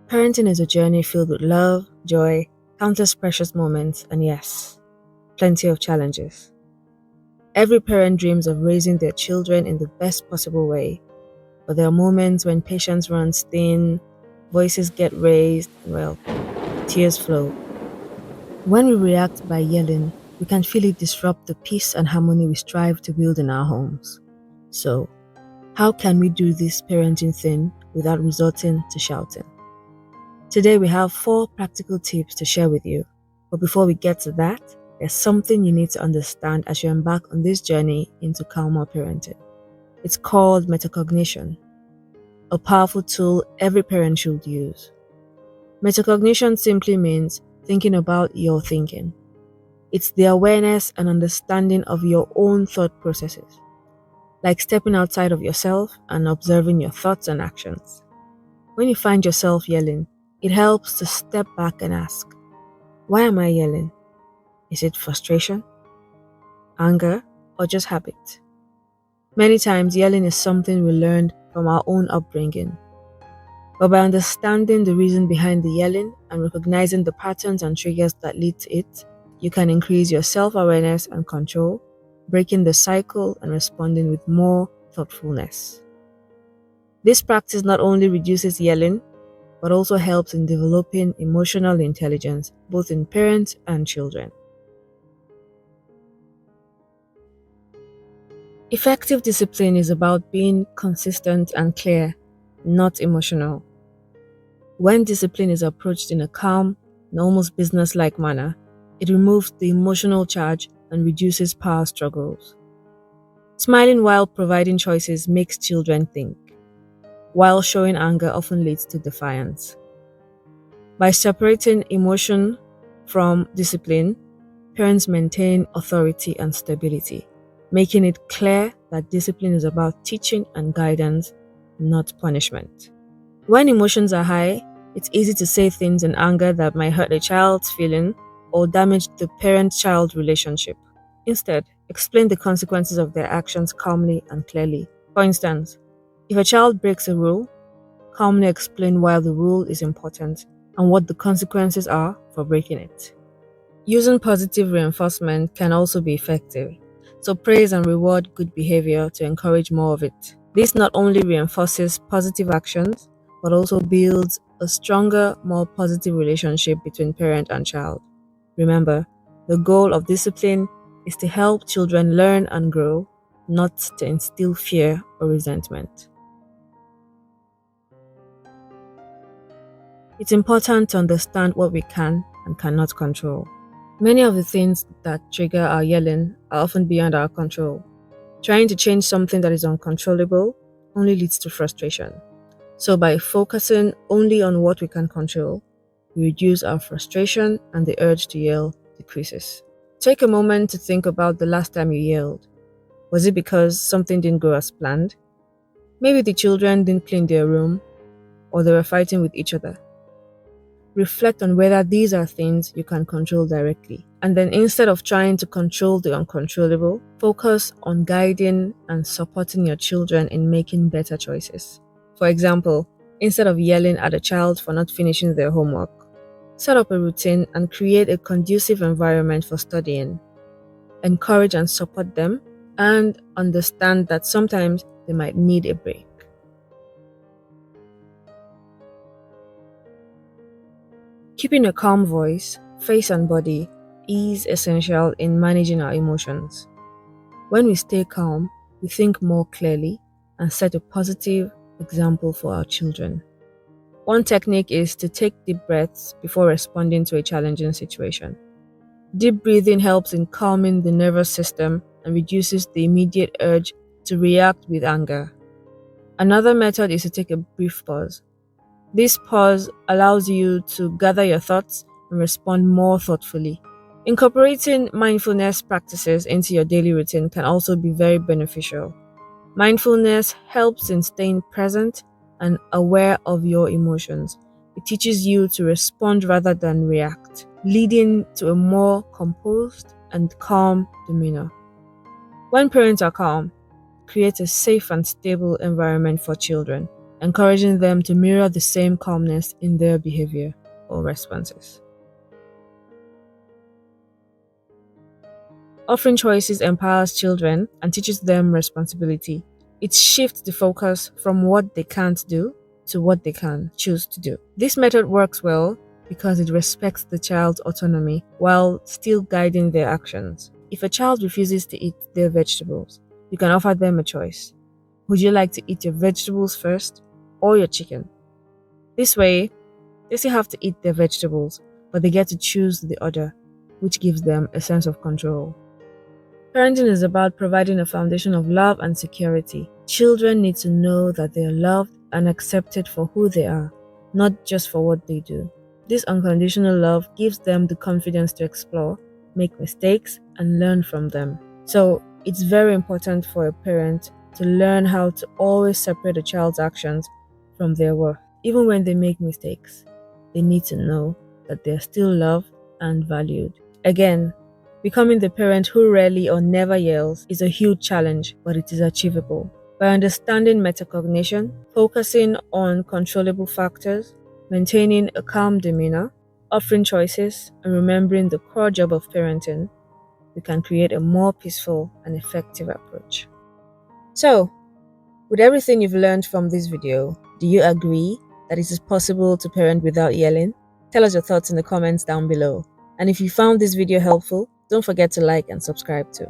Parenting is a journey filled with love, joy, countless precious moments, and yes, plenty of challenges. Every parent dreams of raising their children in the best possible way, but there are moments when patience runs thin, voices get raised, and well, tears flow. When we react by yelling, we can feel it disrupt the peace and harmony we strive to build in our homes. So, how can we do this parenting thing without resorting to shouting? Today we have 4 practical tips to share with you. But before we get to that, there's something you need to understand as you embark on this journey into calmer parenting. It's called metacognition, a powerful tool every parent should use. Metacognition simply means thinking about your thinking. It's the awareness and understanding of your own thought processes, like stepping outside of yourself and observing your thoughts and actions. When you find yourself yelling, it helps to step back and ask, why am I yelling? Is it frustration, anger, or just habit? Many times, yelling is something we learned from our own upbringing. But by understanding the reason behind the yelling and recognizing the patterns and triggers that lead to it, you can increase your self-awareness and control, breaking the cycle and responding with more thoughtfulness. This practice not only reduces yelling, but also helps in developing emotional intelligence, both in parents and children. Effective discipline is about being consistent and clear, not emotional. When discipline is approached in a calm and almost business-like manner, it removes the emotional charge and reduces power struggles. Smiling while providing choices makes children think, while showing anger often leads to defiance. By separating emotion from discipline, parents maintain authority and stability, making it clear that discipline is about teaching and guidance, not punishment. When emotions are high, it's easy to say things in anger that might hurt a child's feeling or damage the parent-child relationship. Instead, explain the consequences of their actions calmly and clearly. For instance, if a child breaks a rule, calmly explain why the rule is important and what the consequences are for breaking it. Using positive reinforcement can also be effective, so praise and reward good behavior to encourage more of it. This not only reinforces positive actions, but also builds a stronger, more positive relationship between parent and child. Remember, the goal of discipline is to help children learn and grow, not to instill fear or resentment. It's important to understand what we can and cannot control. Many of the things that trigger our yelling are often beyond our control. Trying to change something that is uncontrollable only leads to frustration. So by focusing only on what we can control, we reduce our frustration and the urge to yell decreases. Take a moment to think about the last time you yelled. Was it because something didn't go as planned? Maybe the children didn't clean their room, or they were fighting with each other. Reflect on whether these are things you can control directly. And then instead of trying to control the uncontrollable, focus on guiding and supporting your children in making better choices. For example, instead of yelling at a child for not finishing their homework, set up a routine and create a conducive environment for studying. Encourage and support them, and understand that sometimes they might need a break. Keeping a calm voice, face and body is essential in managing our emotions. When we stay calm, we think more clearly and set a positive example for our children. One technique is to take deep breaths before responding to a challenging situation. Deep breathing helps in calming the nervous system and reduces the immediate urge to react with anger. Another method is to take a brief pause. This pause allows you to gather your thoughts and respond more thoughtfully. Incorporating mindfulness practices into your daily routine can also be very beneficial. Mindfulness helps in staying present and aware of your emotions. It teaches you to respond rather than react, leading to a more composed and calm demeanor. When parents are calm, create a safe and stable environment for children, encouraging them to mirror the same calmness in their behavior or responses. Offering choices empowers children and teaches them responsibility. It shifts the focus from what they can't do to what they can choose to do. This method works well because it respects the child's autonomy while still guiding their actions. If a child refuses to eat their vegetables, you can offer them a choice. Would you like to eat your vegetables first or your chicken? This way, they still have to eat their vegetables, but they get to choose the other, which gives them a sense of control. Parenting is about providing a foundation of love and security. Children need to know that they are loved and accepted for who they are, not just for what they do. This unconditional love gives them the confidence to explore, make mistakes, and learn from them. So, it's very important for a parent to learn how to always separate a child's actions from their worth. Even when they make mistakes, they need to know that they are still loved and valued. Again, becoming the parent who rarely or never yells is a huge challenge, but it is achievable. By understanding metacognition, focusing on controllable factors, maintaining a calm demeanor, offering choices, and remembering the core job of parenting, we can create a more peaceful and effective approach. So, with everything you've learned from this video, do you agree that it is possible to parent without yelling? Tell us your thoughts in the comments down below. And if you found this video helpful, don't forget to like and subscribe too.